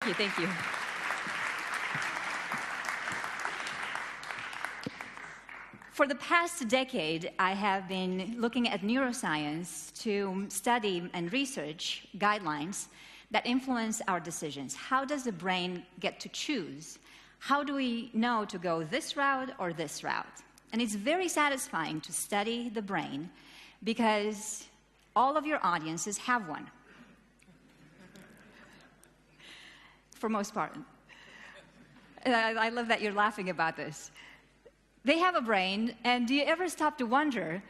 you, thank you. For the past decade, I have been looking at neuroscience to study and research guidelines that influence our decisions. How does the brain get to choose? How do we know to go this route or this route? And it's very satisfying to study the brain because all of your audiences have one. For most part. I love that you're laughing about this. They have a brain, and do you ever stop to wonder,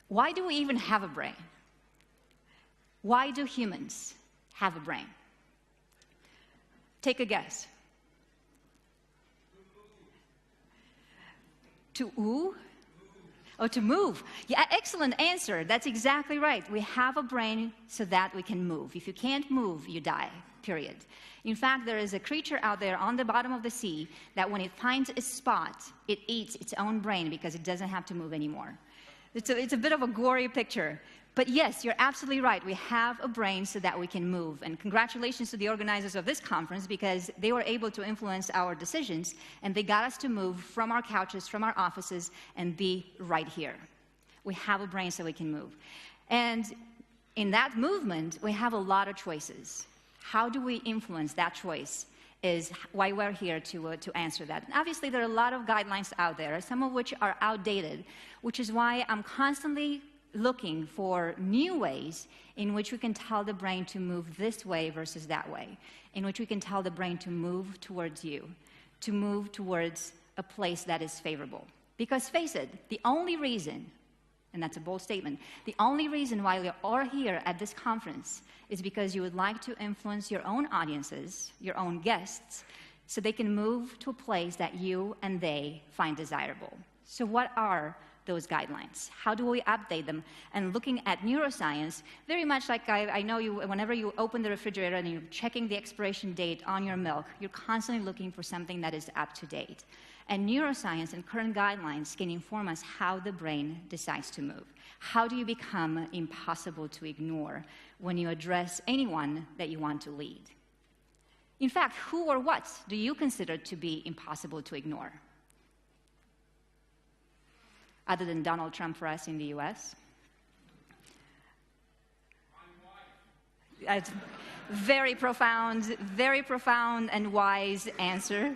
why do we even have a brain? Why do humans have a brain? Take a guess. To ooh? Oh, to move. Yeah, excellent answer. That's exactly right. We have a brain so that we can move. If you can't move, you die, period. In fact, there is a creature out there on the bottom of the sea that when it finds a spot, it eats its own brain because it doesn't have to move anymore. It's a bit of a gory picture. But yes, you're absolutely right. We have a brain so that we can move. And congratulations to the organizers of this conference because they were able to influence our decisions and they got us to move from our couches, from our offices, and be right here. We have a brain so we can move. And in that movement, we have a lot of choices. How do we influence that choice is why we're here to answer that. And obviously, there are a lot of guidelines out there, some of which are outdated, which is why I'm constantly looking for new ways in which we can tell the brain to move this way versus that way, in which we can tell the brain to move towards you, to move towards a place that is favorable. Because face it, the only reason, and that's a bold statement, the only reason why we are here at this conference is because you would like to influence your own audiences, your own guests, so they can move to a place that you and they find desirable. So what are those guidelines? How do we update them? And looking at neuroscience, very much like I know you, whenever you open the refrigerator and you're checking the expiration date on your milk, you're constantly looking for something that is up to date. And neuroscience and current guidelines can inform us how the brain decides to move. How do you become impossible to ignore when you address anyone that you want to lead? In fact, who or what do you consider to be impossible to ignore? Other than Donald Trump for us in the US? It's very profound and wise answer.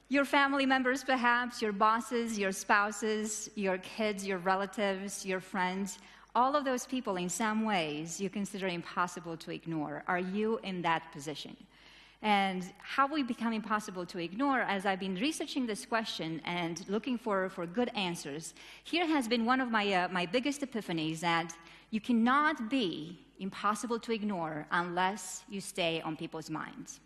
Your family members, perhaps, your bosses, your spouses, your kids, your relatives, your friends, all of those people in some ways you consider impossible to ignore. Are you in that position? And how we become impossible to ignore, as I've been researching this question and looking for good answers, here has been one of my biggest epiphanies that you cannot be impossible to ignore unless you stay on people's minds.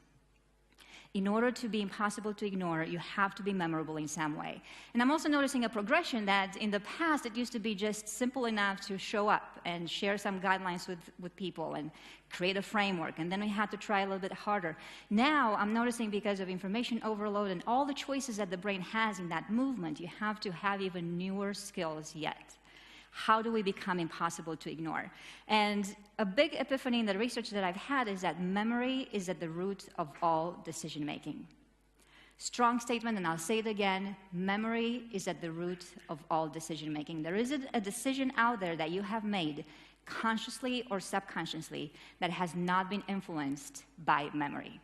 In order to be impossible to ignore, you have to be memorable in some way. And I'm also noticing a progression that in the past, it used to be just simple enough to show up and share some guidelines with people and create a framework. And then we had to try a little bit harder. Now, I'm noticing because of information overload and all the choices that the brain has in that movement, you have to have even newer skills yet. How do we become impossible to ignore? And a big epiphany in the research that I've had is that memory is at the root of all decision-making. Strong statement, and I'll say it again, memory is at the root of all decision-making. There isn't a decision out there that you have made, consciously or subconsciously, that has not been influenced by memory.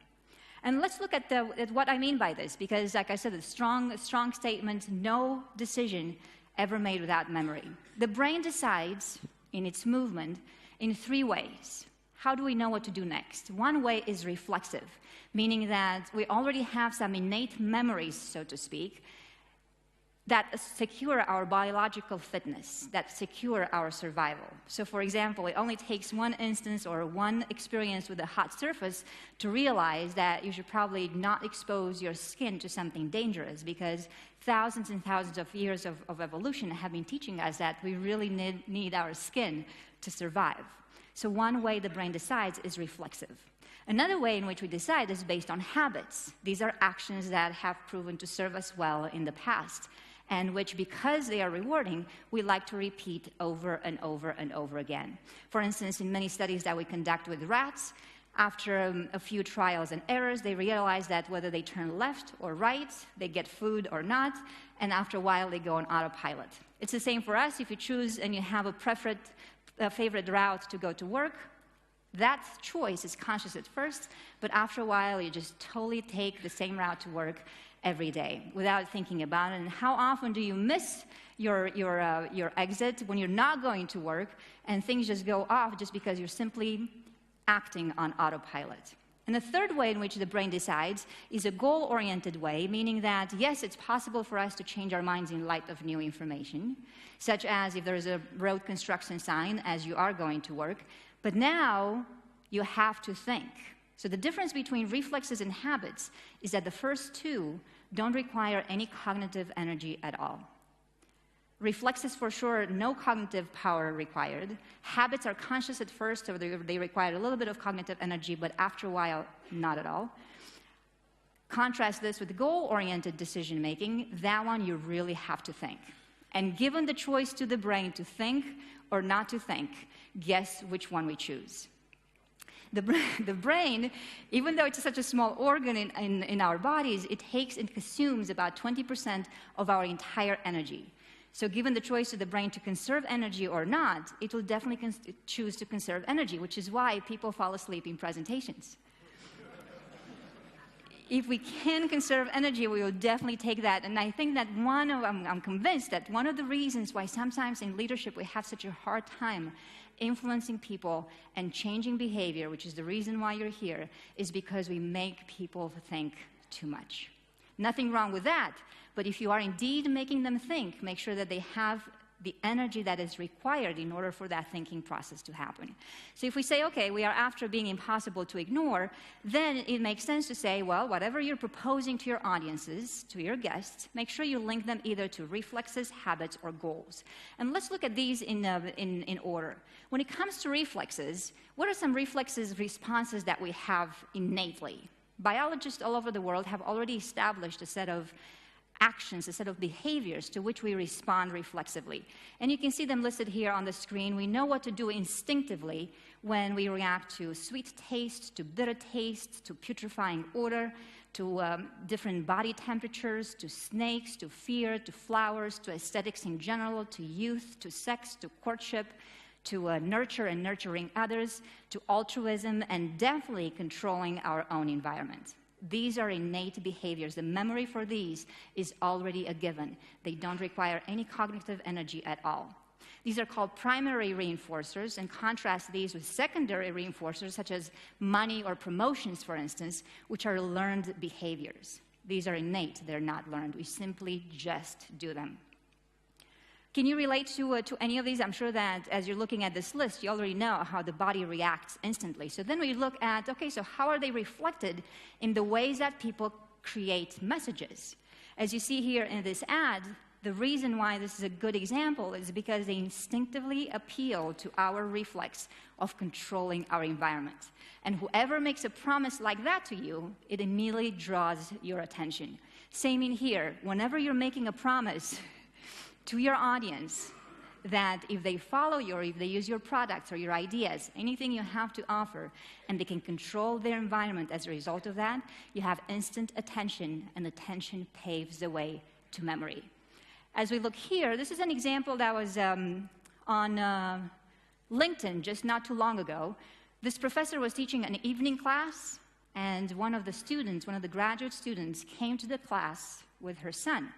And let's look at what I mean by this, because like I said, a strong statement, no decision ever made without memory. The brain decides in its movement in three ways. How do we know what to do next? One way is reflexive, meaning that we already have some innate memories, so to speak, that secure our biological fitness, that secure our survival. So for example, it only takes one instance or one experience with a hot surface to realize that you should probably not expose your skin to something dangerous, because thousands and thousands of years of evolution have been teaching us that we really need our skin to survive. So one way the brain decides is reflexive. Another way in which we decide is based on habits. These are actions that have proven to serve us well in the past. and which, because they are rewarding, we like to repeat over and over and over again. For instance, in many studies that we conduct with rats, after a few trials and errors, they realize that whether they turn left or right, they get food or not, and after a while, they go on autopilot. It's the same for us. If you choose and you have a favorite route to go to work, that choice is conscious at first, but after a while, you just totally take the same route to work every day without thinking about it. And how often do you miss your exit when you're not going to work and things just go off just because you're simply acting on autopilot? And the third way in which the brain decides is a goal-oriented way, meaning that, yes, it's possible for us to change our minds in light of new information, such as if there is a road construction sign as you are going to work, but now you have to think. So the difference between reflexes and habits is that the first two don't require any cognitive energy at all. Reflexes, for sure, no cognitive power required. Habits are conscious at first, so they require a little bit of cognitive energy, but after a while, not at all. Contrast this with goal-oriented decision-making. That one, you really have to think. And given the choice to the brain to think or not to think, guess which one we choose. The brain, even though it's such a small organ in our bodies, it takes and consumes about 20% of our entire energy. So given the choice to the brain to conserve energy or not, it will definitely choose to conserve energy, which is why people fall asleep in presentations. If we can conserve energy, we will definitely take that. And I think that I'm convinced that one of the reasons why sometimes in leadership we have such a hard time influencing people and changing behavior, which is the reason why you're here, is because we make people think too much. Nothing wrong with that, but if you are indeed making them think, make sure that they have the energy that is required in order for that thinking process to happen. So if we say, okay, we are after being impossible to ignore, then it makes sense to say, well, whatever you're proposing to your audiences, to your guests, make sure you link them either to reflexes, habits, or goals. And let's look at these in order. When it comes to reflexes, what are some reflexes responses that we have innately? Biologists all over the world have already established a set of actions, a set of behaviors to which we respond reflexively. And you can see them listed here on the screen. We know what to do instinctively when we react to sweet taste, to bitter taste, to putrefying odor, to different body temperatures, to snakes, to fear, to flowers, to aesthetics in general, to youth, to sex, to courtship, to nurture and nurturing others, to altruism, and definitely controlling our own environment. These are innate behaviors. The memory for these is already a given. They don't require any cognitive energy at all. These are called primary reinforcers, and contrast these with secondary reinforcers, such as money or promotions, for instance, which are learned behaviors. These are innate. They're not learned. We simply just do them. Can you relate to any of these? I'm sure that as you're looking at this list, you already know how the body reacts instantly. So then we look at, okay, so how are they reflected in the ways that people create messages? As you see here in this ad, the reason why this is a good example is because they instinctively appeal to our reflex of controlling our environment. And whoever makes a promise like that to you, it immediately draws your attention. Same in here. Whenever you're making a promise to your audience that if they follow you or if they use your products or your ideas, anything you have to offer, and they can control their environment as a result of that, you have instant attention, and attention paves the way to memory. As we look here, this is an example that was on LinkedIn just not too long ago. This professor was teaching an evening class, and one of the graduate students came to the class with her son,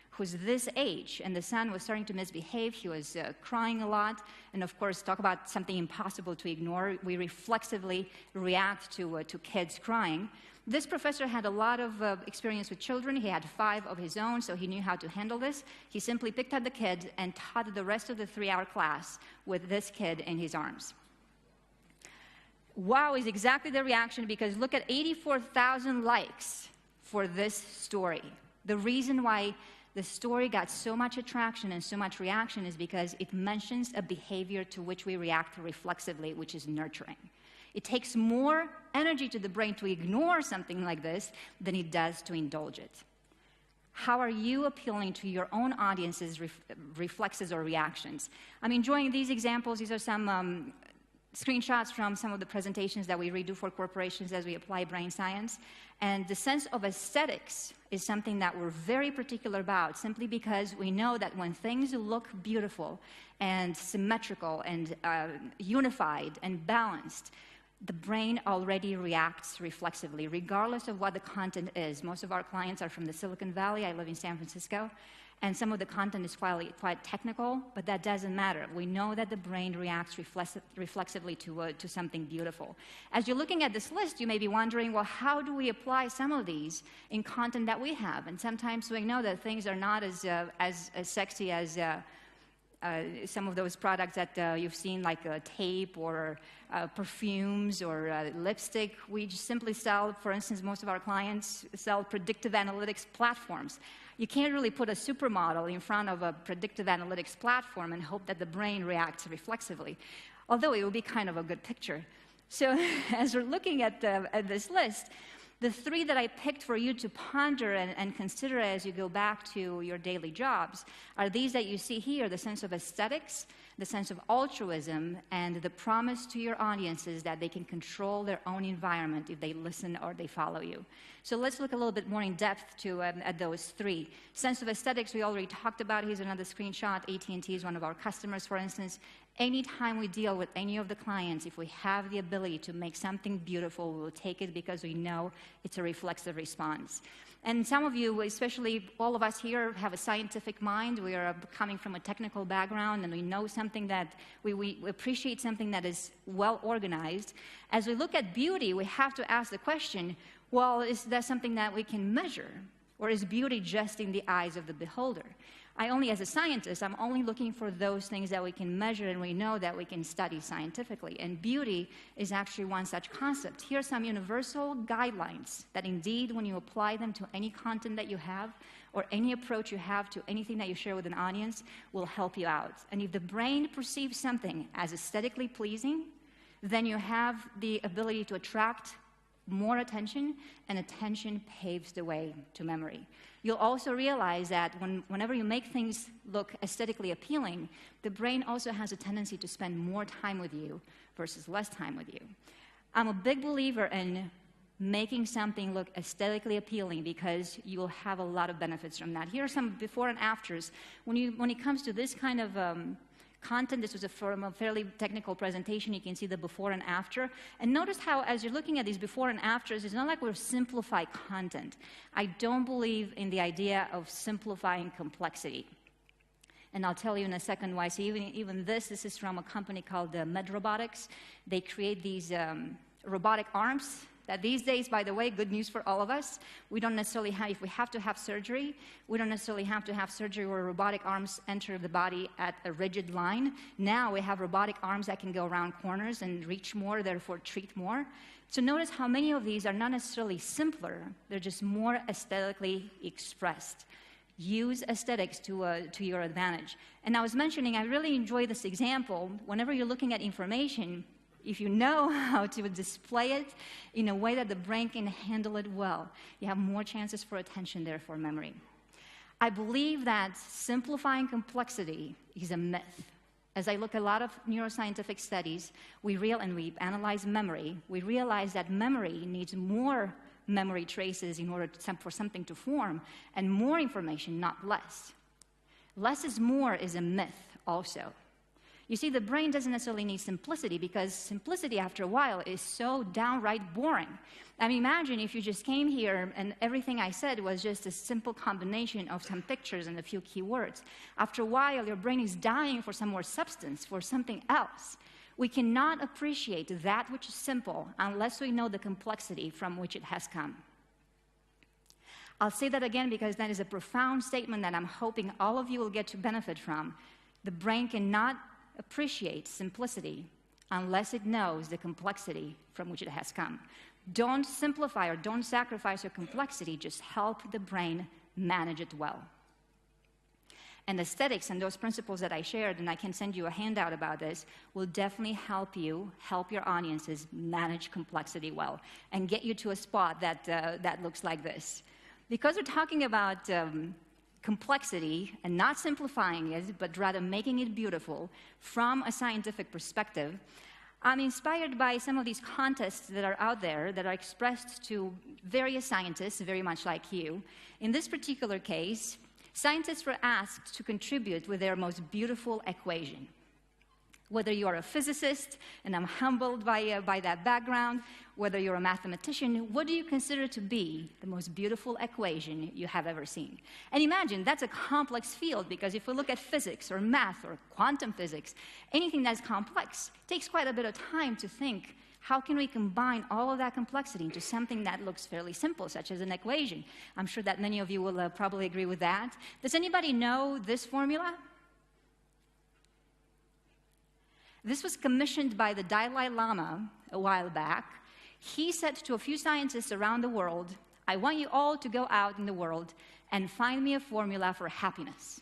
who's this age, and the son was starting to misbehave. He was crying a lot, and of course, talk about something impossible to ignore. We reflexively react to kids crying. This professor had a lot of experience with children. He had 5 of his own, so he knew how to handle this. He simply picked up the kid and taught the rest of the 3-hour class with this kid in his arms. Wow is exactly the reaction, because look at 84,000 likes for this story. The reason why the story got so much attraction and so much reaction is because it mentions a behavior to which we react reflexively, which is nurturing. It takes more energy to the brain to ignore something like this than it does to indulge it. How are you appealing to your own audience's reflexes or reactions? I'm enjoying these examples. These are some screenshots from some of the presentations that we redo for corporations as we apply brain science. And the sense of aesthetics is something that we're very particular about, simply because we know that when things look beautiful and symmetrical and unified and balanced, the brain already reacts reflexively, regardless of what the content is. Most of our clients are from the Silicon Valley. I live in San Francisco. And some of the content is quite technical, but that doesn't matter. We know that the brain reacts reflexively to something beautiful. As you're looking at this list, you may be wondering, well, how do we apply some of these in content that we have? And sometimes we know that things are not as sexy as some of those products that you've seen, like tape or perfumes or lipstick. We just simply sell, for instance, most of our clients sell predictive analytics platforms. You can't really put a supermodel in front of a predictive analytics platform and hope that the brain reacts reflexively, although it would be kind of a good picture. So as we're looking at this list, the three that I picked for you to ponder and consider as you go back to your daily jobs are these that you see here: the sense of aesthetics, the sense of altruism, and the promise to your audiences that they can control their own environment if they listen or they follow you. So let's look a little bit more in depth at those three. Sense of aesthetics, we already talked about. Here's another screenshot. AT&T is one of our customers, for instance. Anytime we deal with any of the clients, if we have the ability to make something beautiful, we will take it because we know it's a reflexive response. And some of you, especially all of us here, have a scientific mind. We are coming from a technical background, and we know something that we appreciate something that is well organized. As we look at beauty, we have to ask the question, well, is that something that we can measure? Or is beauty just in the eyes of the beholder? As a scientist, I'm only looking for those things that we can measure and we know that we can study scientifically. And beauty is actually one such concept. Here are some universal guidelines that indeed, when you apply them to any content that you have or any approach you have to anything that you share with an audience, will help you out. And if the brain perceives something as aesthetically pleasing, then you have the ability to attract more attention, and attention paves the way to memory. You'll also realize that whenever you make things look aesthetically appealing, the brain also has a tendency to spend more time with you versus less time with you. I'm a big believer in making something look aesthetically appealing because you will have a lot of benefits from that. Here are some before and afters. When it comes to this kind of content, this was from a fairly technical presentation. You can see the before and after. And notice how, as you're looking at these before and afters, it's not like we're simplifying content. I don't believe in the idea of simplifying complexity. And I'll tell you in a second why. So even this is from a company called Med Robotics. They create these robotic arms that these days, by the way, good news for all of us, we don't necessarily have, if we have to have surgery, we don't necessarily have to have surgery where robotic arms enter the body at a rigid line. Now we have robotic arms that can go around corners and reach more, therefore treat more. So notice how many of these are not necessarily simpler, they're just more aesthetically expressed. Use aesthetics to your advantage. And I was mentioning, I really enjoy this example. Whenever you're looking at information, if you know how to display it in a way that the brain can handle it well, you have more chances for attention, therefore memory. I believe that simplifying complexity is a myth. As I look at a lot of neuroscientific studies, we analyze memory. We realize that memory needs more memory traces in order for something to form, and more information, not less. Less is more is a myth also. You see, the brain doesn't necessarily need simplicity, because simplicity, after a while, is so downright boring. I mean, imagine if you just came here and everything I said was just a simple combination of some pictures and a few keywords. After a while, your brain is dying for some more substance, for something else. We cannot appreciate that which is simple unless we know the complexity from which it has come. I'll say that again because that is a profound statement that I'm hoping all of you will get to benefit from. The brain cannot appreciate simplicity unless it knows the complexity from which it has come. Don't simplify or don't sacrifice your complexity, just help the brain manage it well. And aesthetics and those principles that I shared, and I can send you a handout about this, will definitely help your audiences manage complexity well and get you to a spot that looks like this. Because we're talking about complexity and not simplifying it, but rather making it beautiful from a scientific perspective, I'm inspired by some of these contests that are out there that are expressed to various scientists, very much like you. In this particular case, scientists were asked to contribute with their most beautiful equation. Whether you are a physicist, and I'm humbled by that background, whether you're a mathematician, what do you consider to be the most beautiful equation you have ever seen? And imagine, that's a complex field, because if we look at physics or math or quantum physics, anything that's complex takes quite a bit of time to think, how can we combine all of that complexity into something that looks fairly simple, such as an equation? I'm sure that many of you will probably agree with that. Does anybody know this formula? This was commissioned by the Dalai Lama a while back. He said to a few scientists around the world, I want you all to go out in the world and find me a formula for happiness.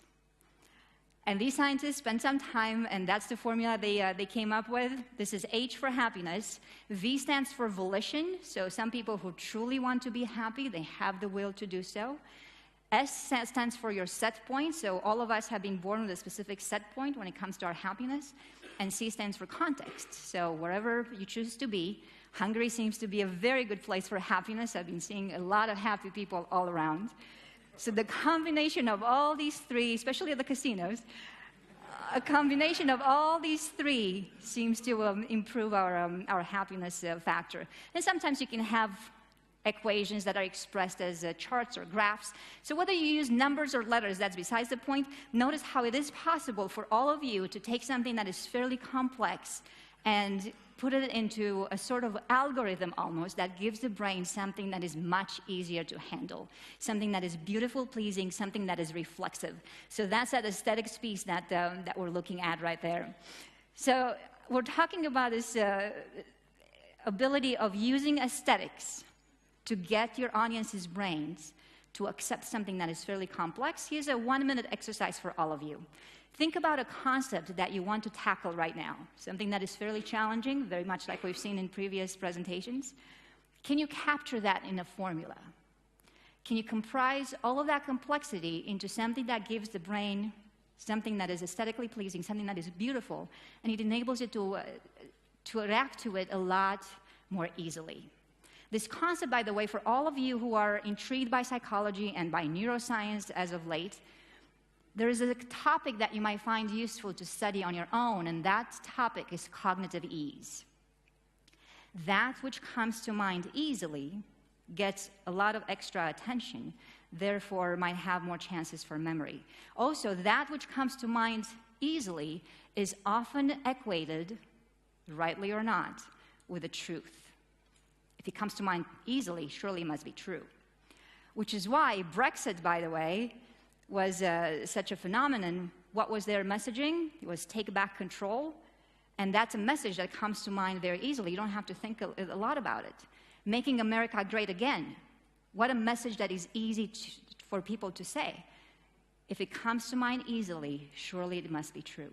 And these scientists spent some time, and that's the formula they came up with. This is H for happiness. V stands for volition. So some people who truly want to be happy, they have the will to do so. S stands for your set point. So all of us have been born with a specific set point when it comes to our happiness. And C stands for context. So wherever you choose to be, Hungary seems to be a very good place for happiness. I've been seeing a lot of happy people all around. So the combination of all these three, especially at the casinos, a combination of all these three seems to improve our happiness factor. And sometimes you can have equations that are expressed as charts or graphs. So whether you use numbers or letters, that's besides the point. Notice how it is possible for all of you to take something that is fairly complex and put it into a sort of algorithm almost that gives the brain something that is much easier to handle, something that is beautiful, pleasing, something that is reflexive. So that's that aesthetics piece that we're looking at right there. So we're talking about this ability of using aesthetics to get your audience's brains to accept something that is fairly complex. Here's a 1-minute exercise for all of you. Think about a concept that you want to tackle right now, something that is fairly challenging, very much like we've seen in previous presentations. Can you capture that in a formula? Can you comprise all of that complexity into something that gives the brain something that is aesthetically pleasing, something that is beautiful, and it enables it to react to it a lot more easily? This concept, by the way, for all of you who are intrigued by psychology and by neuroscience as of late, there is a topic that you might find useful to study on your own, and that topic is cognitive ease. That which comes to mind easily gets a lot of extra attention, therefore might have more chances for memory. Also, that which comes to mind easily is often equated, rightly or not, with the truth. If it comes to mind easily, surely it must be true. Which is why Brexit, by the way, was such a phenomenon. What was their messaging? It was take back control. And that's a message that comes to mind very easily. You don't have to think a lot about it. Making America great again. What a message that is easy for people to say. If it comes to mind easily, surely it must be true.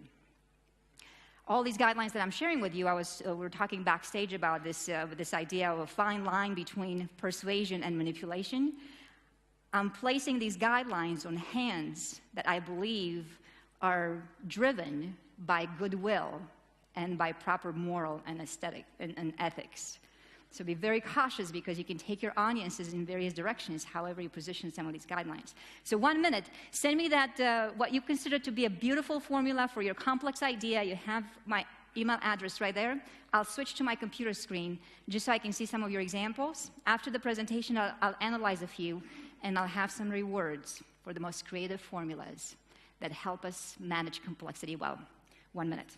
All these guidelines that I'm sharing with you, we were talking backstage about this idea of a fine line between persuasion and manipulation. I'm placing these guidelines on hands that I believe are driven by goodwill and by proper moral and aesthetic and ethics. So be very cautious, because you can take your audiences in various directions, however you position some of these guidelines. So 1 minute, send me that, what you consider to be a beautiful formula for your complex idea. You have my email address right there. I'll switch to my computer screen just so I can see some of your examples. After the presentation, I'll analyze a few, and I'll have some rewards for the most creative formulas that help us manage complexity well. 1 minute.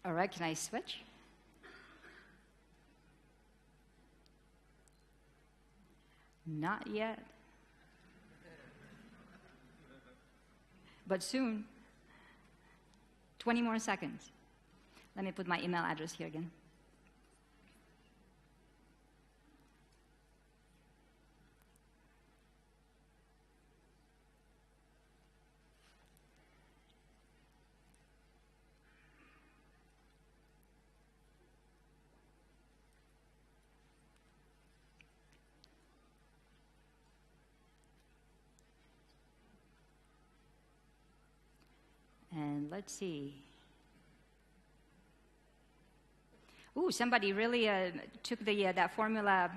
All right, can I switch? Not yet. But soon. 20 more seconds. Let me put my email address here again. And let's see. Ooh, somebody really took that formula.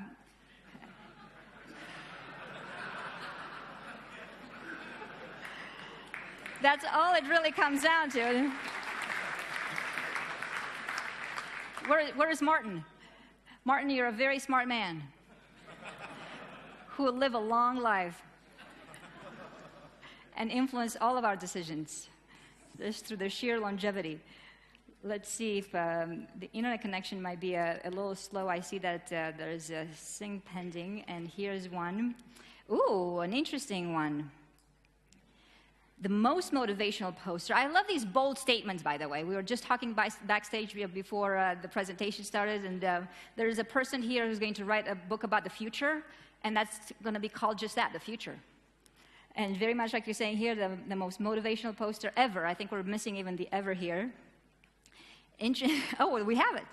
That's all it really comes down to. Where is Martin? Martin, you're a very smart man who will live a long life and influence all of our decisions. This through the sheer longevity. Let's see if the internet connection might be a little slow. I see that there's a thing pending, and here's one. Ooh, an interesting one. The most motivational poster. I love these bold statements, by the way. We were just talking backstage before the presentation started, and there's a person here who's going to write a book about the future, and that's going to be called just that, the future. And very much like you're saying here, the most motivational poster ever. I think we're missing even the ever here. Oh, we have it.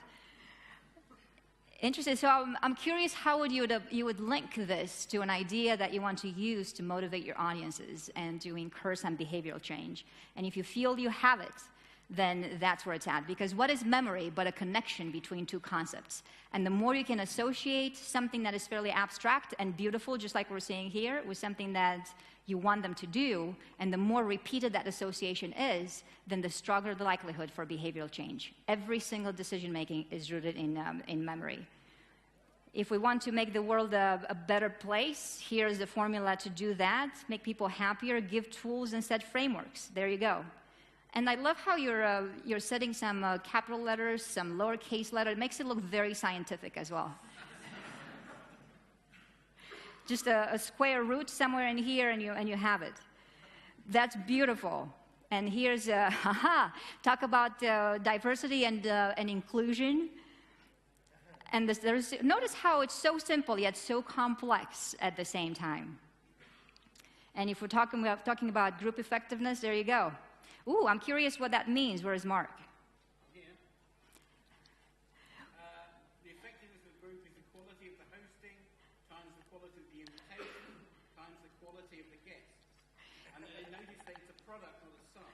Interesting. So I'm curious how you would link this to an idea that you want to use to motivate your audiences and to encourage some behavioral change. And if you feel you have it, then that's where it's at. Because what is memory but a connection between two concepts? And the more you can associate something that is fairly abstract and beautiful, just like we're seeing here, with something that you want them to do, and the more repeated that association is, then the stronger the likelihood for behavioral change. Every single decision-making is rooted in memory. If we want to make the world a better place, here's the formula to do that. Make people happier, give tools instead frameworks. There you go. And I love how you're setting some capital letters, some lowercase letters. It makes it look very scientific as well. Just a square root somewhere in here, and you have it. That's beautiful. And here's talk about diversity and inclusion. And notice how it's so simple yet so complex at the same time. And if we're talking about group effectiveness, there you go. Ooh, I'm curious what that means. Where is Mark? Here. The effectiveness of the group is the quality of the hosting times the quality of the invitation times the quality of the guests. And notice that it's a product, not a sum.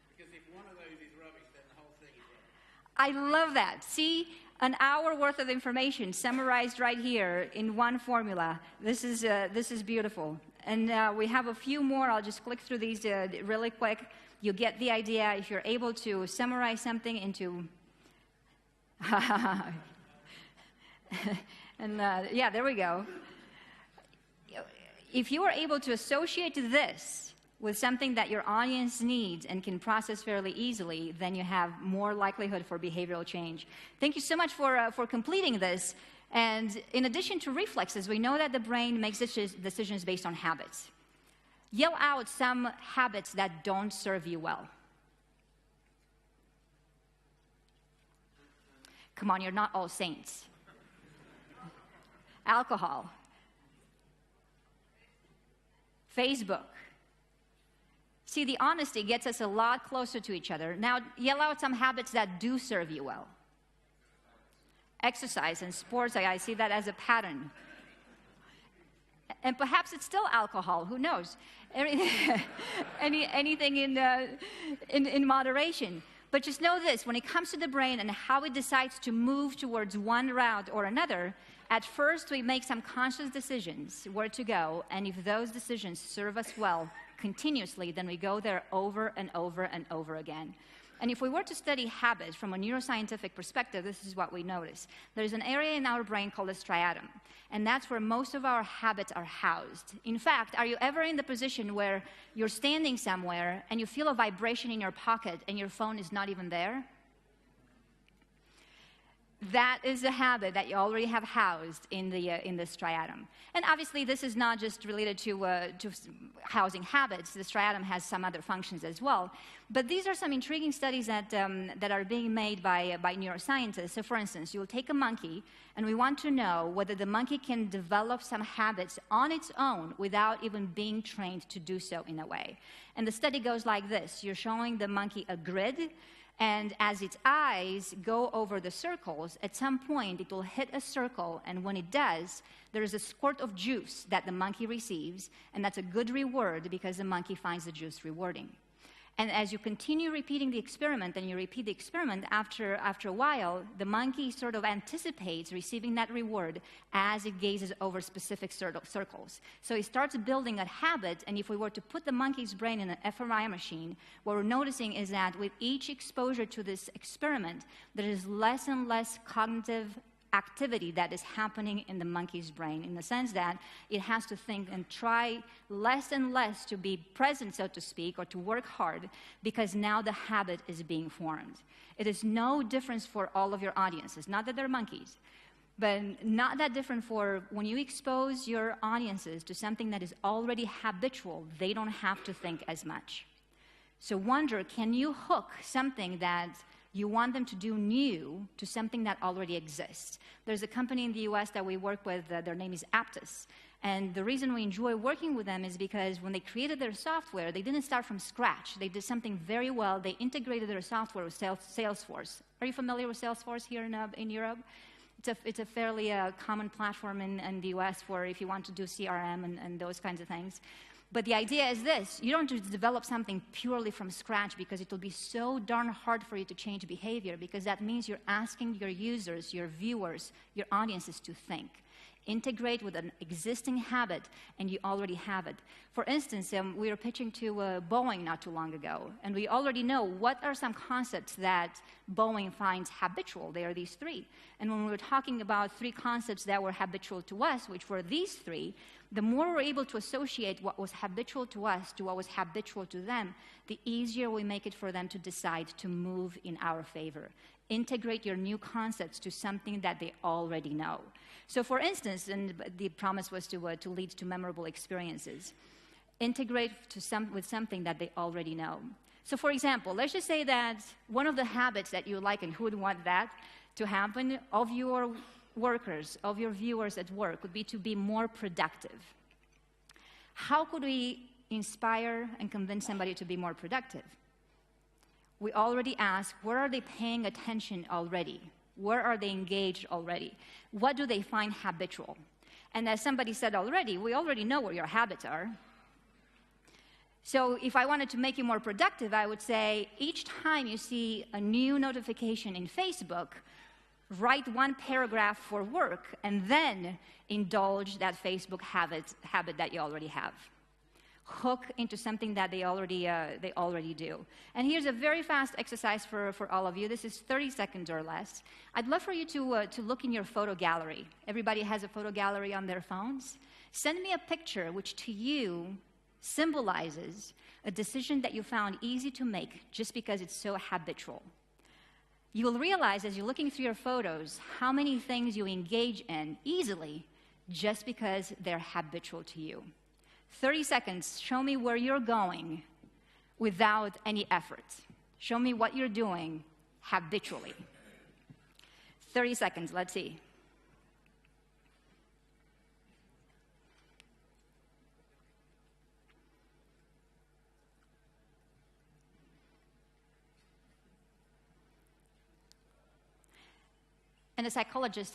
Because if one of those is rubbish, then the whole thing is rubbish. I love that. See, an hour worth of information summarized right here in one formula. This is beautiful. And we have a few more. I'll just click through these really quick. You get the idea. If you're able to summarize something into... and yeah, there we go. If you are able to associate this with something that your audience needs and can process fairly easily, then you have more likelihood for behavioral change. Thank you so much for completing this. And in addition to reflexes, we know that the brain makes decisions based on habits. Yell out some habits that don't serve you well. Come on, you're not all saints. Alcohol. Facebook. See, the honesty gets us a lot closer to each other. Now, yell out some habits that do serve you well. Exercise and sports, I see that as a pattern. And perhaps it's still alcohol, who knows? Anything in moderation. But just know this, when it comes to the brain and how it decides to move towards one route or another, at first we make some conscious decisions where to go, and if those decisions serve us well continuously, then we go there over and over and over again. And if we were to study habits from a neuroscientific perspective, this is what we notice. There's an area in our brain called the striatum, and that's where most of our habits are housed. In fact, are you ever in the position where you're standing somewhere and you feel a vibration in your pocket and your phone is not even there? That is a habit that you already have housed in the striatum. And obviously, this is not just related to housing habits. The striatum has some other functions as well. But these are some intriguing studies that are being made by neuroscientists. So for instance, you'll take a monkey, and we want to know whether the monkey can develop some habits on its own without even being trained to do so in a way. And the study goes like this. You're showing the monkey a grid, and as its eyes go over the circles, at some point it will hit a circle, and when it does, there is a squirt of juice that the monkey receives, and that's a good reward because the monkey finds the juice rewarding. And as you continue repeating the experiment, and you repeat the experiment, after a while, the monkey sort of anticipates receiving that reward as it gazes over specific circles. So it starts building a habit, and if we were to put the monkey's brain in an fMRI machine, what we're noticing is that with each exposure to this experiment, there is less and less cognitive activity that is happening in the monkey's brain, in the sense that it has to think and try less and less to be present, so to speak, or to work hard, because now the habit is being formed. It is no difference for all of your audiences, not that they're monkeys, but not that different for when you expose your audiences to something that is already habitual, they don't have to think as much. So wonder, can you hook something that you want them to do new to something that already exists? There's a company in the US that we work with, their name is Aptus. And the reason we enjoy working with them is because when they created their software, they didn't start from scratch. They did something very well. They integrated their software with Salesforce. Are you familiar with Salesforce here in Europe? It's a fairly common platform in the US for if you want to do CRM and those kinds of things. But the idea is this: you don't just develop something purely from scratch, because it will be so darn hard for you to change behavior, because that means you're asking your users, your viewers, your audiences to think. Integrate with an existing habit, and you already have it. For instance, we were pitching to Boeing not too long ago, and we already know what are some concepts that Boeing finds habitual. They are these three. And when we were talking about three concepts that were habitual to us, which were these three, the more we're able to associate what was habitual to us to what was habitual to them, the easier we make it for them to decide to move in our favor. Integrate your new concepts to something that they already know. So for instance, and the promise was to lead to memorable experiences. Integrate with something that they already know. So for example, let's just say that one of the habits that you like, and who would want that to happen, of your workers, of your viewers at work, would be to be more productive. How could we inspire and convince somebody to be more productive? We already ask, where are they paying attention already? Where are they engaged already? What do they find habitual? And as somebody said already, we already know where your habits are. So if I wanted to make you more productive, I would say each time you see a new notification in Facebook, write one paragraph for work, and then indulge that Facebook habit that you already have. Hook into something that they already do. And here's a very fast exercise for all of you. This is 30 seconds or less. I'd love for you to look in your photo gallery. Everybody has a photo gallery on their phones. Send me a picture which to you symbolizes a decision that you found easy to make just because it's so habitual. You will realize as you're looking through your photos how many things you engage in easily just because they're habitual to you. 30 seconds, show me where you're going without any effort. Show me what you're doing habitually. 30 seconds, let's see. And a psychologist,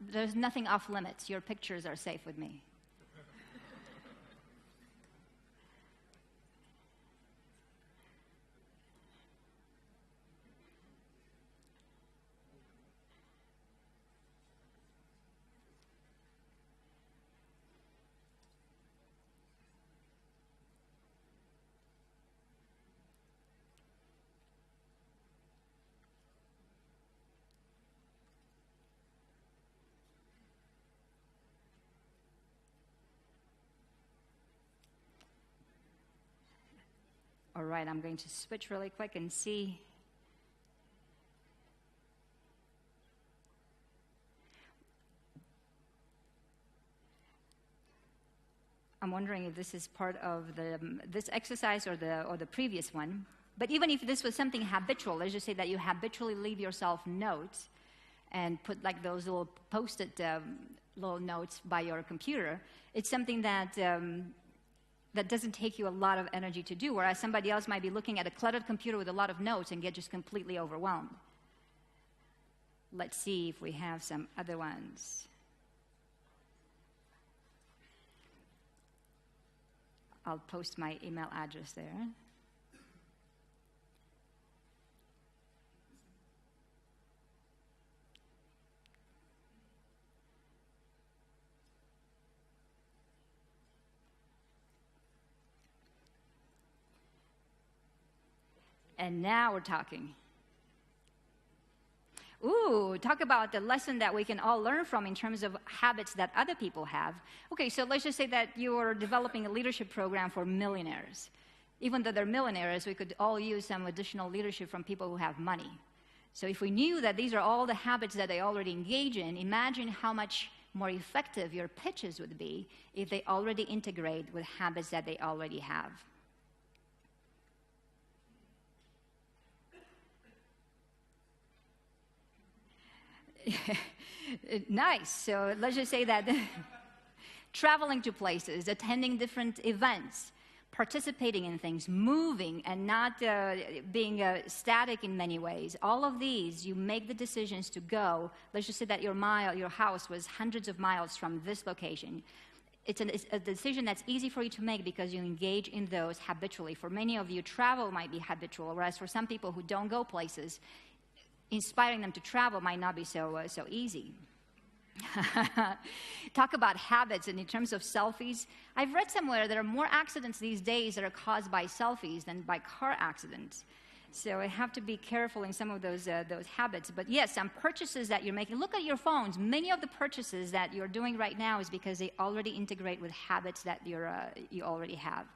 there's nothing off limits. Your pictures are safe with me. All right, I'm going to switch really quick and see. I'm wondering if this is part of this exercise or the previous one. But even if this was something habitual, let's just say that you habitually leave yourself notes and put like those little post-it little notes by your computer, it's something that that doesn't take you a lot of energy to do, whereas somebody else might be looking at a cluttered computer with a lot of notes and get just completely overwhelmed. Let's see if we have some other ones. I'll post my email address there. And now we're talking. Ooh, talk about the lesson that we can all learn from in terms of habits that other people have. Okay, so let's just say that you're developing a leadership program for millionaires. Even though they're millionaires, we could all use some additional leadership from people who have money. So if we knew that these are all the habits that they already engage in, imagine how much more effective your pitches would be if they already integrate with habits that they already have. Nice. So let's just say that traveling to places, attending different events, participating in things, moving, and not being static in many ways. All of these, you make the decisions to go. Let's just say that your house was hundreds of miles from this location. It's a decision that's easy for you to make because you engage in those habitually. For many of you, travel might be habitual, whereas for some people who don't go places, inspiring them to travel might not be so easy. Talk about habits, and in terms of selfies, I've read somewhere there are more accidents these days that are caused by selfies than by car accidents. So I have to be careful in some of those habits. But yes, some purchases that you're making. Look at your phones. Many of the purchases that you're doing right now is because they already integrate with habits that you already have.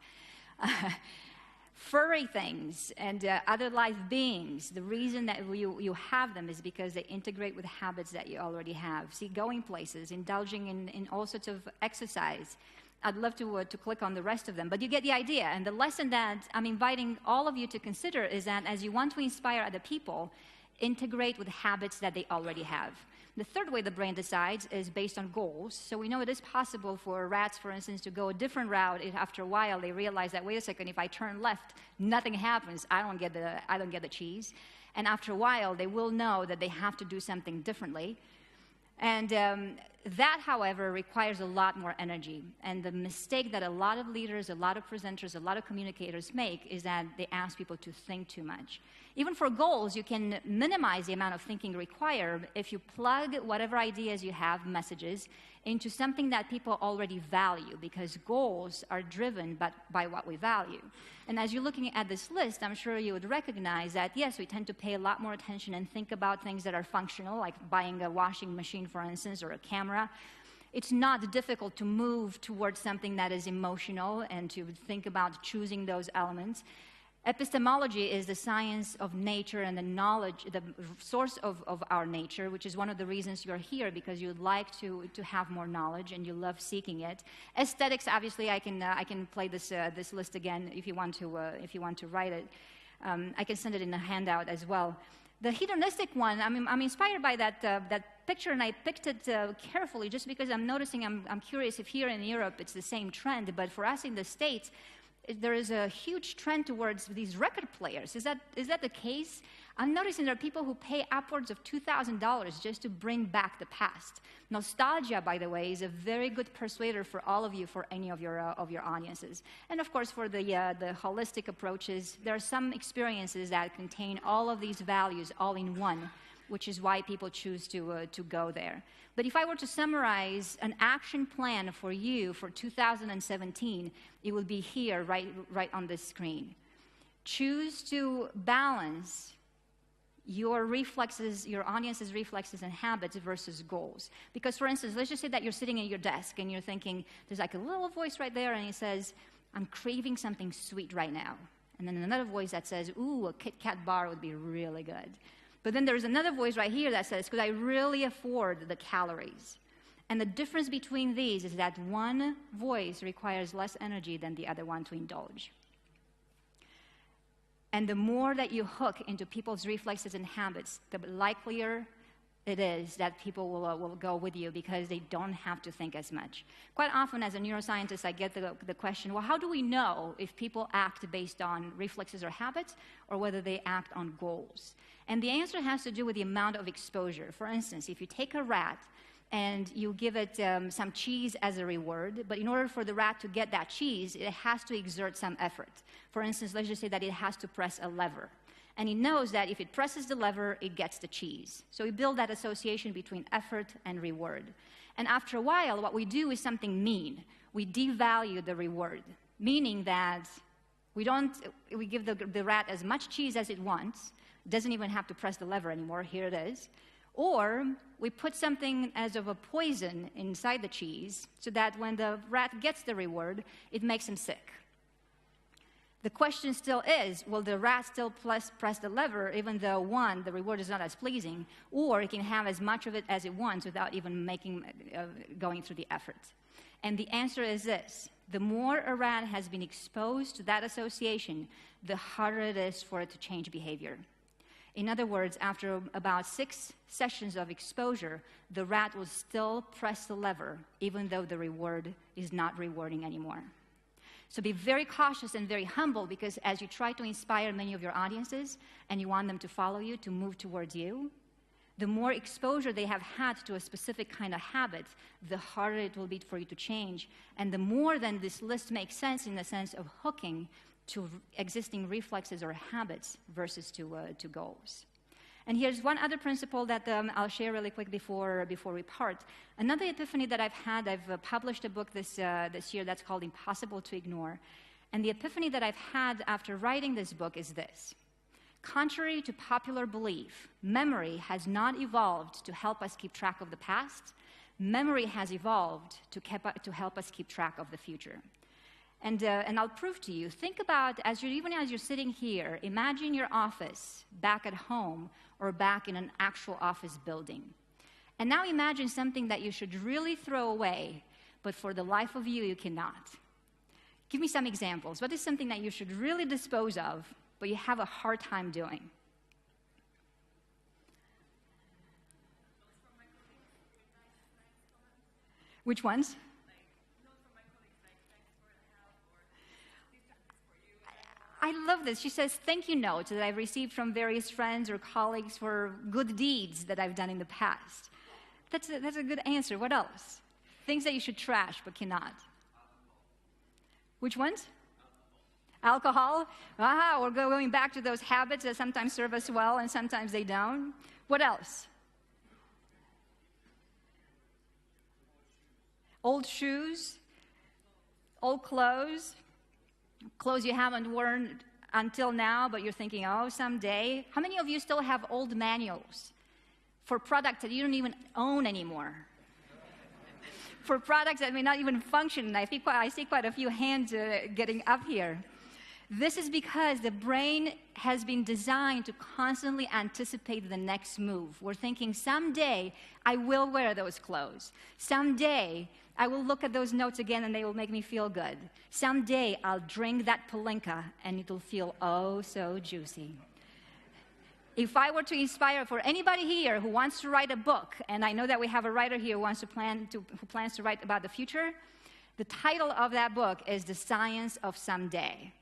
Furry things and other life beings, the reason that you have them is because they integrate with habits that you already have. See, going places, indulging in all sorts of exercise. I'd love to click on the rest of them, but you get the idea. And the lesson that I'm inviting all of you to consider is that as you want to inspire other people, integrate with habits that they already have. The third way the brain decides is based on goals. So we know it is possible for rats, for instance, to go a different route. After a while, they realize that, wait a second, if I turn left, nothing happens. I don't get the cheese. And after a while, they will know that they have to do something differently. And that, however, requires a lot more energy. And the mistake that a lot of leaders, a lot of presenters, a lot of communicators make is that they ask people to think too much. Even for goals, you can minimize the amount of thinking required if you plug whatever ideas you have, messages, into something that people already value, because goals are driven by what we value. And as you're looking at this list, I'm sure you would recognize that, yes, we tend to pay a lot more attention and think about things that are functional, like buying a washing machine, for instance, or a camera. It's not difficult to move towards something that is emotional and to think about choosing those elements. Epistemology is the science of nature and the knowledge, the source of our nature, which is one of the reasons you're here, because you'd like to have more knowledge and you love seeking it. Aesthetics, obviously, I can play this list again if you want to write it. I can send it in a handout as well. The hedonistic one, I'm inspired by that picture, and I picked it carefully just because I'm noticing, I'm curious if here in Europe it's the same trend, but for us in the States, there is a huge trend towards these record players. Is that the case? I'm noticing there are people who pay upwards of $2,000 just to bring back the past. Nostalgia, by the way, is a very good persuader for all of you, for any of your audiences. And of course, for the holistic approaches, there are some experiences that contain all of these values all in one, which is why people choose to go there. But if I were to summarize an action plan for you for 2017, it would be here, right on this screen. Choose to balance your reflexes, your audience's reflexes and habits versus goals. Because, for instance, let's just say that you're sitting at your desk and you're thinking, there's like a little voice right there and it says, I'm craving something sweet right now. And then another voice that says, ooh, a Kit Kat bar would be really good. But then there's another voice right here that says, could I really afford the calories? And the difference between these is that one voice requires less energy than the other one to indulge. And the more that you hook into people's reflexes and habits, the likelier it is that people will go with you because they don't have to think as much. Quite often as a neuroscientist, I get the question, well, how do we know if people act based on reflexes or habits or whether they act on goals? And the answer has to do with the amount of exposure. For instance, if you take a rat and you give it some cheese as a reward, but in order for the rat to get that cheese, it has to exert some effort. For instance, let's just say that it has to press a lever. And he knows that if it presses the lever, it gets the cheese. So we build that association between effort and reward. And after a while, what we do is something mean. We devalue the reward, meaning that we give the rat as much cheese as it wants. It doesn't even have to press the lever anymore. Here it is. Or we put something as of a poison inside the cheese so that when the rat gets the reward, it makes him sick. The question still is, will the rat still press the lever even though, one, the reward is not as pleasing, or it can have as much of it as it wants without even going through the effort? And the answer is this. The more a rat has been exposed to that association, the harder it is for it to change behavior. In other words, after about 6 sessions of exposure, the rat will still press the lever even though the reward is not rewarding anymore. So be very cautious and very humble, because as you try to inspire many of your audiences and you want them to follow you, to move towards you, the more exposure they have had to a specific kind of habit, the harder it will be for you to change. And the more then this list makes sense in the sense of hooking to existing reflexes or habits versus to goals. And here's one other principle that I'll share really quick before we part. Another epiphany that I've had, I've published a book this year that's called Impossible to Ignore. And the epiphany that I've had after writing this book is this. Contrary to popular belief, memory has not evolved to help us keep track of the past. Memory has evolved to help us keep track of the future. And I'll prove to you. Think about, even as you're sitting here, imagine your office back at home or back in an actual office building. And now imagine something that you should really throw away, but for the life of you, you cannot. Give me some examples. What is something that you should really dispose of, but you have a hard time doing? Which ones? I love this. She says, thank you notes that I've received from various friends or colleagues for good deeds that I've done in the past. That's a good answer. What else? Things that you should trash but cannot. Which ones? Alcohol. Aha, we're going back to those habits that sometimes serve us well and sometimes they don't. What else? Old shoes. Old clothes. Clothes you haven't worn until now, but you're thinking, oh, someday. How many of you still have old manuals for products that you don't even own anymore? For products that may not even function? I see quite a few hands getting up here. This is because the brain has been designed to constantly anticipate the next move. We're thinking, someday I will wear those clothes. Someday I will look at those notes again and they will make me feel good. Someday I'll drink that Palinka and it'll feel oh so juicy. If I were to inspire for anybody here who wants to write a book, and I know that we have a writer here who plans to write about the future, the title of that book is The Science of Someday,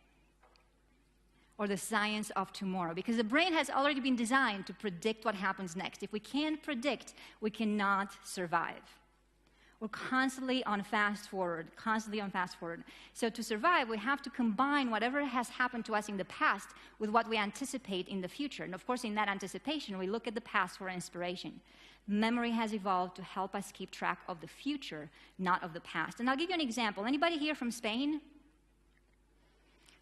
or The Science of Tomorrow, because the brain has already been designed to predict what happens next. If we can't predict, we cannot survive. We're constantly on fast forward. So to survive, we have to combine whatever has happened to us in the past with what we anticipate in the future. And of course, in that anticipation, we look at the past for inspiration. Memory has evolved to help us keep track of the future, not of the past. And I'll give you an example. Anybody here from Spain?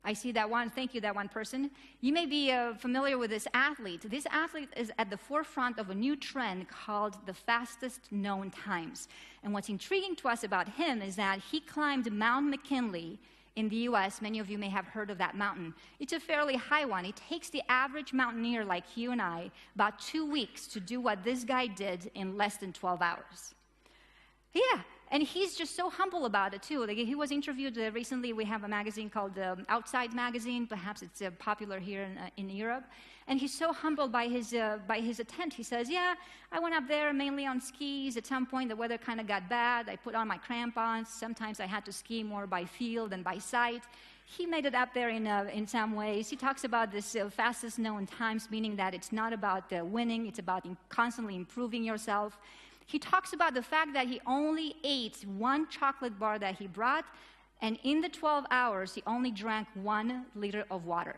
I see that one. Thank you, that one person. You may be familiar with this athlete. This athlete is at the forefront of a new trend called the fastest known times. And what's intriguing to us about him is that he climbed Mount McKinley in the US. Many of you may have heard of that mountain. It's a fairly high one. It takes the average mountaineer like you and I about 2 weeks to do what this guy did in less than 12 hours. Yeah, and he's just so humble about it too. Like, he was interviewed recently. We have a magazine called Outside Magazine. Perhaps it's popular here in Europe. And he's so humbled by his attempt. He says, yeah, I went up there mainly on skis. At some point, the weather kind of got bad. I put on my crampons. Sometimes I had to ski more by feel than by sight. He made it up there in some ways. He talks about this fastest known times, meaning that it's not about winning. It's about constantly improving yourself. He talks about the fact that he only ate one chocolate bar that he brought, and in the 12 hours, he only drank 1 liter of water.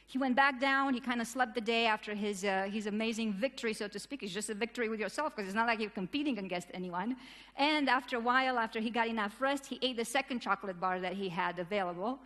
He went back down. He kind of slept the day after his amazing victory, so to speak. It's just a victory with yourself, because it's not like you're competing against anyone. And after a while, after he got enough rest, he ate the second chocolate bar that he had available.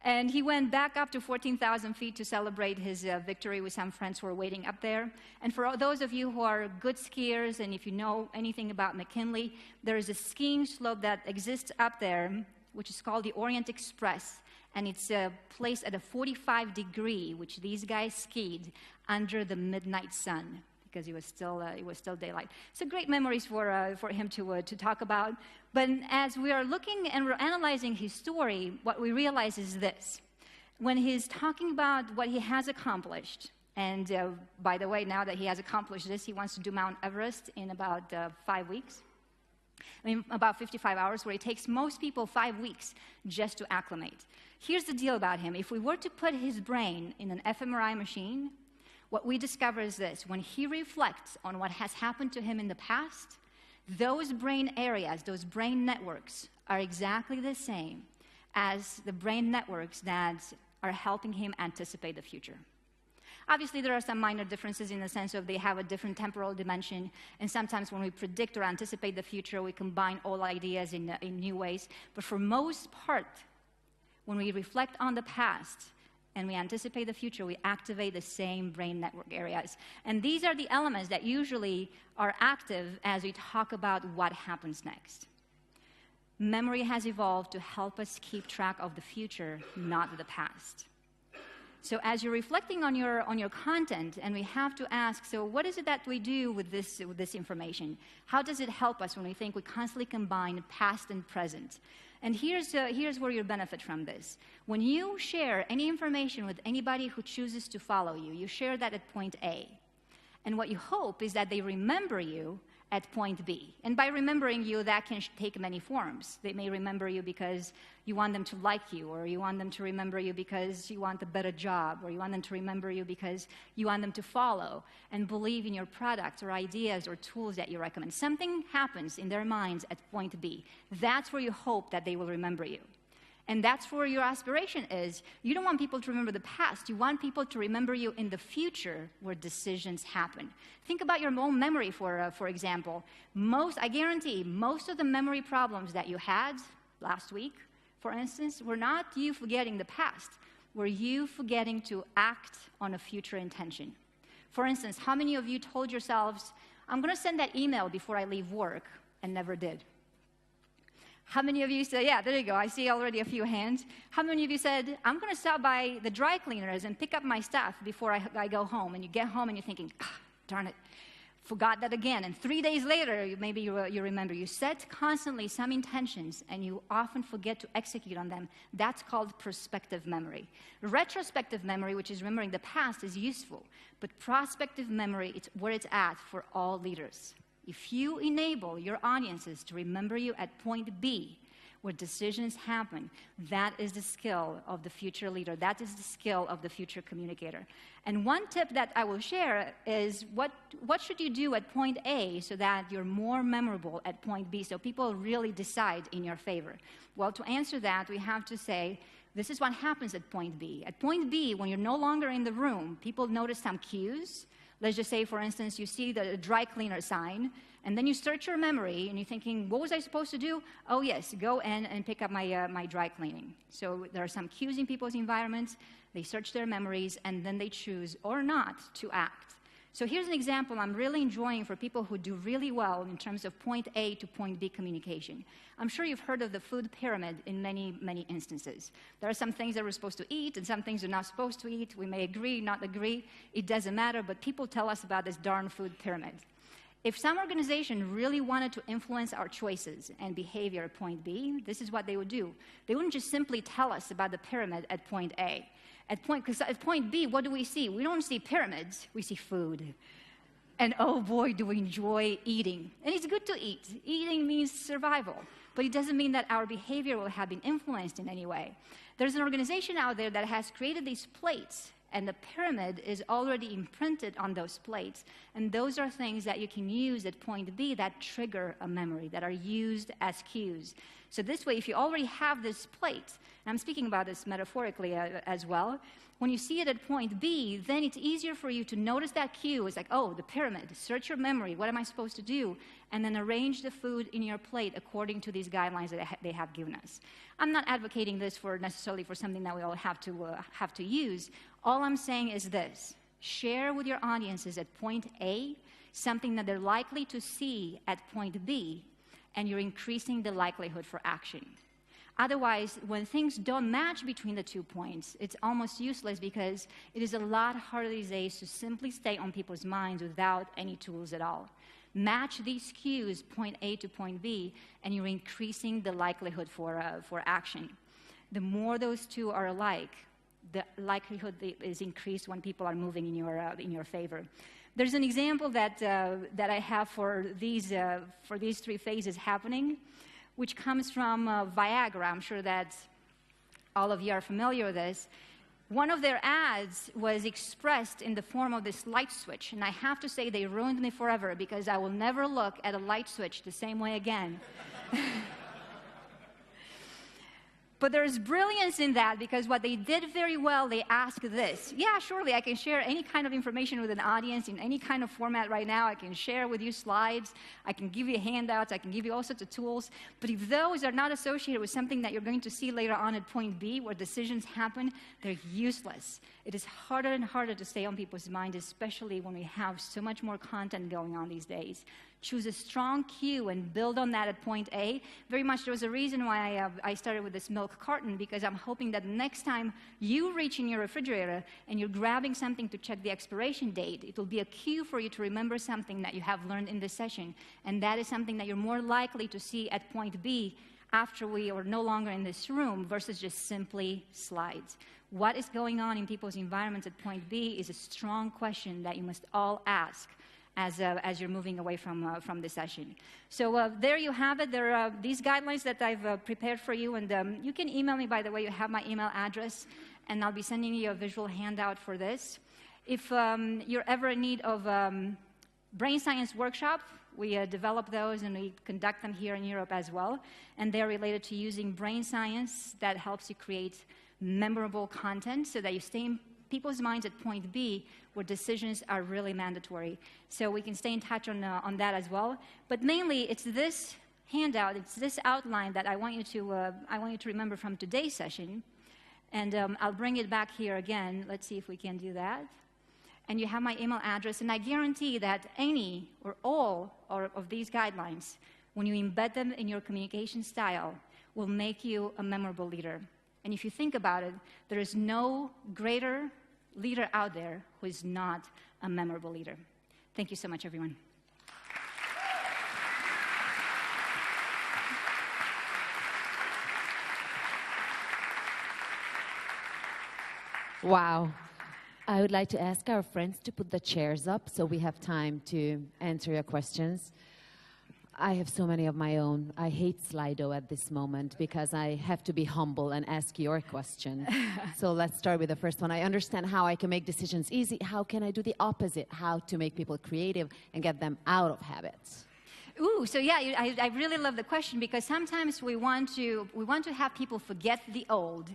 And he went back up to 14,000 feet to celebrate his victory with some friends who were waiting up there. And for those of you who are good skiers, and if you know anything about McKinley, there is a skiing slope that exists up there, which is called the Orient Express. And it's placed at a 45 degree, which these guys skied under the midnight sun, because it was still daylight. So great memories for him to talk about. But as we are looking and we're analyzing his story, what we realize is this. When he's talking about what he has accomplished, and by the way, now that he has accomplished this, he wants to do Mount Everest in about 5 weeks. I mean, about 55 hours, where it takes most people 5 weeks just to acclimate. Here's the deal about him. If we were to put his brain in an fMRI machine, what we discover is this. When he reflects on what has happened to him in the past, those brain areas, those brain networks, are exactly the same as the brain networks that are helping him anticipate the future. Obviously, there are some minor differences in the sense of they have a different temporal dimension, and sometimes when we predict or anticipate the future, we combine all ideas in new ways. But for most part, when we reflect on the past and we anticipate the future, we activate the same brain network areas. And these are the elements that usually are active as we talk about what happens next. Memory has evolved to help us keep track of the future, not the past. So as you're reflecting on your content, and we have to ask, so what is it that we do with this information? How does it help us when we think we constantly combine past and present? And here's where you benefit from this. When you share any information with anybody who chooses to follow you, you share that at point A. And what you hope is that they remember you at point B. And by remembering you, that can take many forms. They may remember you because you want them to like you, or you want them to remember you because you want a better job, or you want them to remember you because you want them to follow and believe in your products or ideas or tools that you recommend. Something happens in their minds at point B. That's where you hope that they will remember you. And that's where your aspiration is. You don't want people to remember the past. You want people to remember you in the future where decisions happen. Think about your own memory, for example. I guarantee, most of the memory problems that you had last week, for instance, were not you forgetting the past. Were you forgetting to act on a future intention. For instance, how many of you told yourselves, I'm going to send that email before I leave work, and never did? How many of you said, yeah, there you go, I see already a few hands. How many of you said, I'm going to stop by the dry cleaners and pick up my stuff before I go home? And you get home and you're thinking, darn it, forgot that again. And 3 days later, maybe you remember. You set constantly some intentions, and you often forget to execute on them. That's called prospective memory. Retrospective memory, which is remembering the past, is useful. But prospective memory, it's where it's at for all leaders. If you enable your audiences to remember you at point B, where decisions happen, that is the skill of the future leader. That is the skill of the future communicator. And one tip that I will share is what should you do at point A so that you're more memorable at point B, so people really decide in your favor? Well, to answer that, we have to say, this is what happens at point B. At point B, when you're no longer in the room, people notice some cues. Let's just say, for instance, you see the dry cleaner sign, and then you search your memory, and you're thinking, what was I supposed to do? Oh, yes, go in and pick up my dry cleaning. So there are some cues in people's environments. They search their memories, and then they choose or not to act. So here's an example I'm really enjoying for people who do really well in terms of point A to point B communication. I'm sure you've heard of the food pyramid in many, many instances. There are some things that we're supposed to eat and some things we're not supposed to eat. We may agree, not agree. It doesn't matter, but people tell us about this darn food pyramid. If some organization really wanted to influence our choices and behavior at point B, this is what they would do. They wouldn't just simply tell us about the pyramid at point A. Because at point B, what do we see? We don't see pyramids, we see food. And oh boy, do we enjoy eating. And it's good to eat. Eating means survival. But it doesn't mean that our behavior will have been influenced in any way. There's an organization out there that has created these plates, and the pyramid is already imprinted on those plates. And those are things that you can use at point B that trigger a memory, that are used as cues. So this way, if you already have this plate, and I'm speaking about this metaphorically as well, when you see it at point B, then it's easier for you to notice that cue. It's like, oh, the pyramid, search your memory, what am I supposed to do? And then arrange the food in your plate according to these guidelines that they have given us. I'm not advocating this necessarily for something that we all have to use. All I'm saying is this: share with your audiences at point A something that they're likely to see at point B, and you're increasing the likelihood for action. Otherwise, when things don't match between the 2 points, it's almost useless, because it is a lot harder these days to simply stay on people's minds without any tools at all. Match these cues, point A to point B, and you're increasing the likelihood for action. The more those two are alike, the likelihood is increased when people are moving in your favor. There's an example that I have for these 3 phases happening, which comes from Viagra. I'm sure that all of you are familiar with this. One of their ads was expressed in the form of this light switch, and I have to say they ruined me forever, because I will never look at a light switch the same way again. But there's brilliance in that, because what they did very well, they asked this. Yeah, surely I can share any kind of information with an audience in any kind of format right now. I can share with you slides. I can give you handouts. I can give you all sorts of tools. But if those are not associated with something that you're going to see later on at point B, where decisions happen, they're useless. It is harder and harder to stay on people's minds, especially when we have so much more content going on these days. Choose a strong cue and build on that at point A. Very much there was a reason why I started with this milk carton, because I'm hoping that next time you reach in your refrigerator and you're grabbing something to check the expiration date, it will be a cue for you to remember something that you have learned in this session. And that is something that you're more likely to see at point B after we are no longer in this room, versus just simply slides. What is going on in people's environments at point B is a strong question that you must all ask as you're moving away from the session. So there you have it. There are these guidelines that I've prepared for you, and you can email me, by the way. You have my email address, and I'll be sending you a visual handout for this. If you're ever in need of brain science workshop, we develop those, and we conduct them here in Europe as well, and they're related to using brain science that helps you create memorable content so that you stay in people's minds at point B, where decisions are really mandatory. So we can stay in touch on that as well. But mainly, it's this handout, it's this outline that I want you to remember from today's session. And I'll bring it back here again. Let's see if we can do that. And you have my email address, and I guarantee that any or all of these guidelines, when you embed them in your communication style, will make you a memorable leader. And if you think about it, there is no greater leader out there who is not a memorable leader. Thank you so much, everyone. Wow. I would like to ask our friends to put the chairs up so we have time to answer your questions. I have so many of my own. I hate Slido at this moment because I have to be humble and ask your question. So let's start with the first one. I understand how I can make decisions easy. How can I do the opposite? How to make people creative and get them out of habits? Ooh, so yeah, I really love the question, because sometimes we want to have people forget the old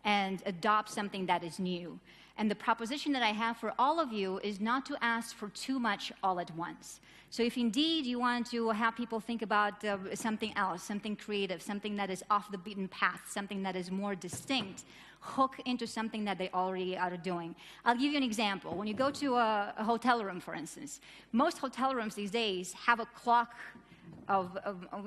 and adopt something that is new. And the proposition that I have for all of you is not to ask for too much all at once. So if indeed you want to have people think about something else, something creative, something that is off the beaten path, something that is more distinct, hook into something that they already are doing. I'll give you an example. When you go to a hotel room, for instance, most hotel rooms these days have a clock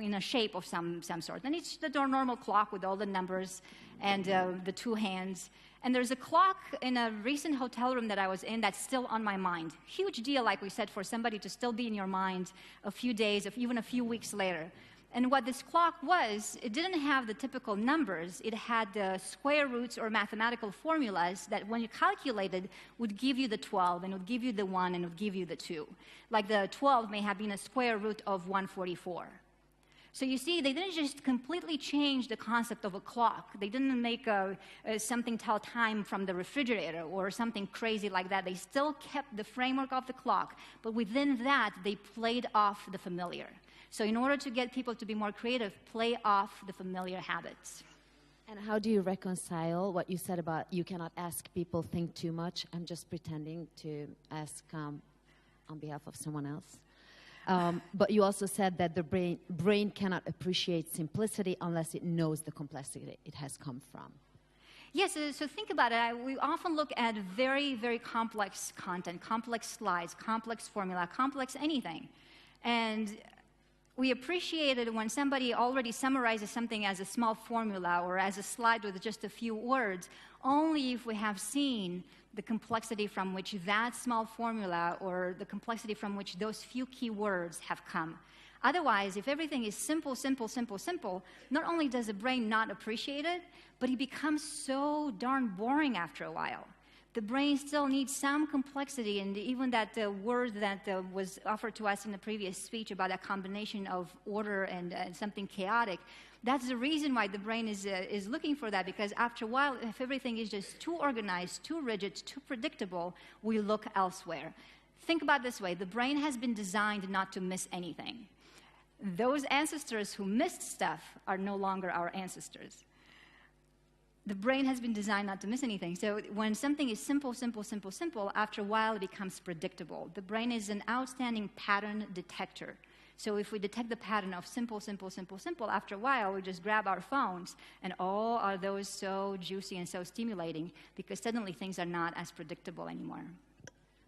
in a shape of some sort. And it's the normal clock with all the numbers and the two hands. And there's a clock in a recent hotel room that I was in that's still on my mind. Huge deal, like we said, for somebody to still be in your mind a few days, or even a few weeks later. And what this clock was, it didn't have the typical numbers. It had the square roots or mathematical formulas that when you calculated would give you the 12, and would give you the 1, and would give you the 2. Like the 12 may have been a square root of 144. So you see, they didn't just completely change the concept of a clock. They didn't make something tell time from the refrigerator or something crazy like that. They still kept the framework of the clock, but within that, they played off the familiar. So in order to get people to be more creative, play off the familiar habits. And how do you reconcile what you said about you cannot ask people think too much? I'm just pretending to ask on behalf of someone else. But you also said that the brain cannot appreciate simplicity unless it knows the complexity it has come from. Yes, so think about it. We often look at very, very complex content, complex slides, complex formula, complex anything. And we appreciate it when somebody already summarizes something as a small formula or as a slide with just a few words, only if we have seen the complexity from which that small formula or the complexity from which those few key words have come. Otherwise, if everything is simple, simple, simple, simple, not only does the brain not appreciate it, but it becomes so darn boring after a while. The brain still needs some complexity, and even that word that was offered to us in the previous speech about a combination of order and something chaotic, that's the reason why the brain is looking for that, because after a while, if everything is just too organized, too rigid, too predictable, we look elsewhere. Think about it this way. The brain has been designed not to miss anything. Those ancestors who missed stuff are no longer our ancestors. The brain has been designed not to miss anything. So when something is simple, simple, simple, simple, after a while it becomes predictable. The brain is an outstanding pattern detector. So if we detect the pattern of simple, simple, simple, simple, after a while we just grab our phones and oh, are those so juicy and so stimulating, because suddenly things are not as predictable anymore.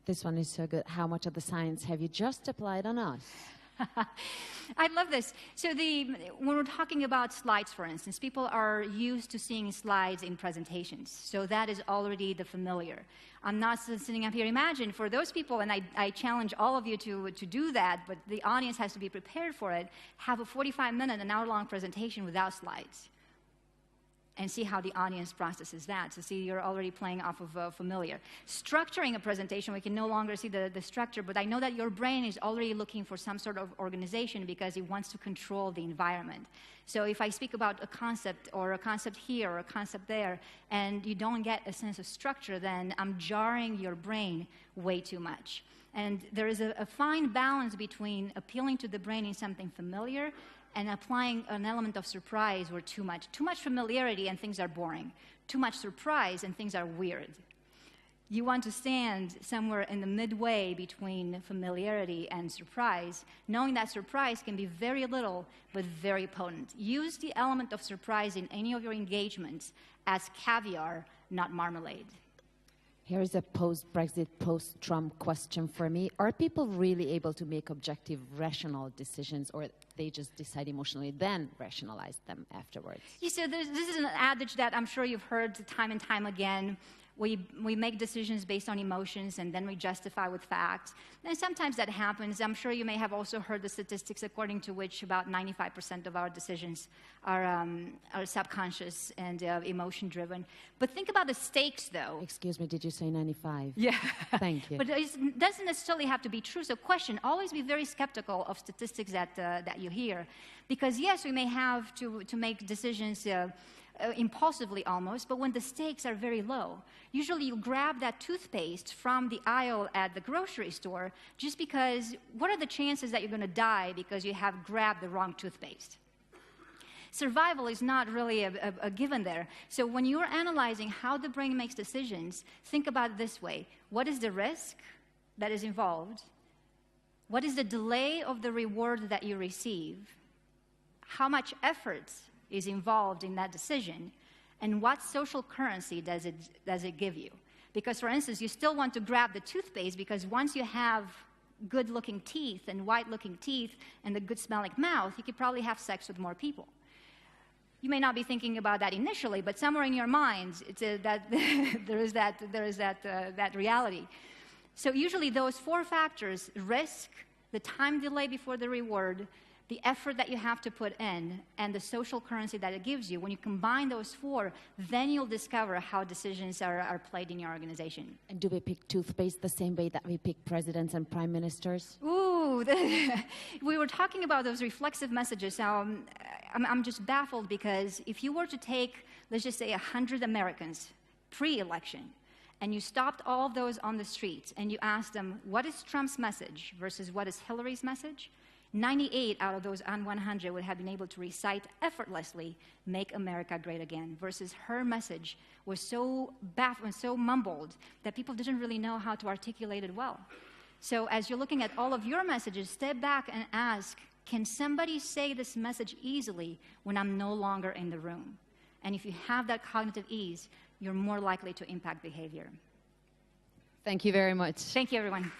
This one is so good. How much of the science have you just applied on us? I love this. So when we're talking about slides, for instance, people are used to seeing slides in presentations. So that is already the familiar. I'm not sitting up here. Imagine for those people, and I challenge all of you to do that, but the audience has to be prepared for it, have a 45-minute, an hour-long presentation without slides. And see how the audience processes that. So see, you're already playing off of familiar. Structuring a presentation, we can no longer see the structure, but I know that your brain is already looking for some sort of organization because it wants to control the environment. So if I speak about a concept or a concept here or a concept there, and you don't get a sense of structure, then I'm jarring your brain way too much. And there is a fine balance between appealing to the brain in something familiar and applying an element of surprise or too much. Too much familiarity and things are boring. Too much surprise and things are weird. You want to stand somewhere in the midway between familiarity and surprise, knowing that surprise can be very little but very potent. Use the element of surprise in any of your engagements as caviar, not marmalade. Here is a post-Brexit, post-Trump question for me. Are people really able to make objective, rational decisions, or they just decide emotionally, then rationalize them afterwards? Yeah, so this is an adage that I'm sure you've heard time and time again. We make decisions based on emotions, and then we justify with facts. And sometimes that happens. I'm sure you may have also heard the statistics according to which about 95% of our decisions are subconscious and emotion-driven. But think about the stakes, though. Excuse me, did you say 95? Yeah. Thank you. But it doesn't necessarily have to be true. So question, always be very skeptical of statistics that you hear. Because yes, we may have to make decisions impulsively almost, but when the stakes are very low. Usually you grab that toothpaste from the aisle at the grocery store just because what are the chances that you're going to die because you have grabbed the wrong toothpaste? Survival is not really a given there. So when you're analyzing how the brain makes decisions, think about it this way. What is the risk that is involved? What is the delay of the reward that you receive? How much effort is involved in that decision, and what social currency does it give you? Because, for instance, you still want to grab the toothpaste because once you have good-looking teeth and white-looking teeth and a good-smelling mouth, you could probably have sex with more people. You may not be thinking about that initially, but somewhere in your minds, there is that reality. So usually those 4 factors, risk, the time delay before the reward, the effort that you have to put in, and the social currency that it gives you, when you combine those 4, then you'll discover how decisions are played in your organization. And do we pick toothpaste the same way that we pick presidents and prime ministers? Ooh, we were talking about those reflexive messages. Now, I'm just baffled because if you were to take, let's just say, 100 Americans pre-election, and you stopped all of those on the streets, and you asked them, what is Trump's message versus what is Hillary's message? 98 out of those on 100 would have been able to recite effortlessly, "Make America Great Again," versus her message was so baffled, so mumbled, that people didn't really know how to articulate it well. So as you're looking at all of your messages, step back and ask, can somebody say this message easily when I'm no longer in the room? And if you have that cognitive ease, you're more likely to impact behavior. Thank you very much. Thank you, everyone.